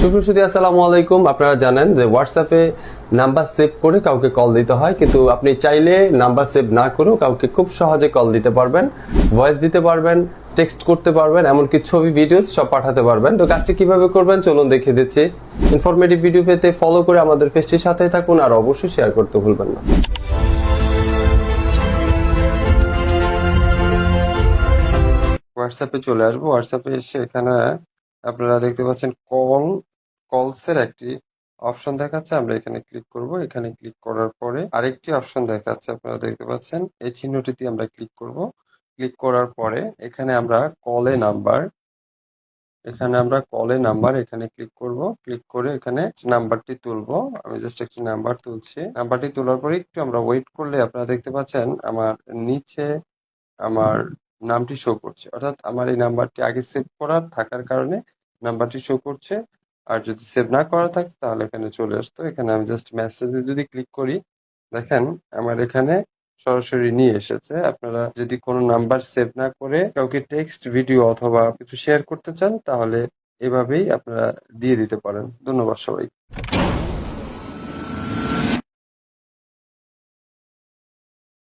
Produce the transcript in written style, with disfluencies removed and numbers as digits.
সুপ্রসুদী আসসালামু আলাইকুম। আপনারা জানেন যে হোয়াটসঅ্যাপে নাম্বার সেভ করে কাউকে কল দিতে হয়, কিন্তু আপনি চাইলে নাম্বার সেভ না করেও কাউকে খুব সহজে কল দিতে পারবেন, ভয়েস দিতে পারবেন, টেক্সট করতে পারবেন, এমনকি ছবি ভিডিওস সব পাঠাতে পারবেন। তো কাজটি কিভাবে করবেন চলুন দেখিয়ে দিচ্ছি। ইনফরমেটিভ ভিডিও পেতে ফলো করে আমাদের পেজটির সাথে থাকুন আর অবশ্যই শেয়ার করতে ভুলবেন না। হোয়াটসঅ্যাপে চলে আসবো। হোয়াটসঅ্যাপে এসে এখানে আপনারা দেখতে পাচ্ছেন কলসের একটি অপশন দেখাচ্ছে, আমরা এখানে ক্লিক করব। এখানে ক্লিক করার পরে আরেকটি অপশন দেখাচ্ছে, আপনারা দেখতে পাচ্ছেন এই চিহ্নটিতে আমরা ক্লিক করব। ক্লিক করার পরে এখানে আমরা কলে নাম্বার এখানে ক্লিক করব। ক্লিক করে এখানে নাম্বারটি তুলবো। আমি জাস্ট একটি নাম্বার তুলছি। নাম্বারটি তোলার পরে একটু আমরা ওয়েট করলে আপনারা দেখতে পাচ্ছেন আমার নিচে আমার নামটি শো করছে, অর্থাৎ আমার এই নাম্বারটি আগে সেভ করা থাকার কারণে নাম্বারটি শো করছে। আর যদি সেভ না করা থাকে তাহলে এখানে চলে আসতো। এখানে আমি জাস্ট মেসেজে যদি ক্লিক করি, দেখেন আমার এখানে সরাসরি নিয়ে এসেছে। আপনারা যদি কোনো নাম্বার সেভ না করে কাউকে টেক্সট, ভিডিও অথবা কিছু শেয়ার করতে চান তাহলে এভাবেই আপনারা দিয়ে দিতে পারেন। ধন্যবাদ সবাই।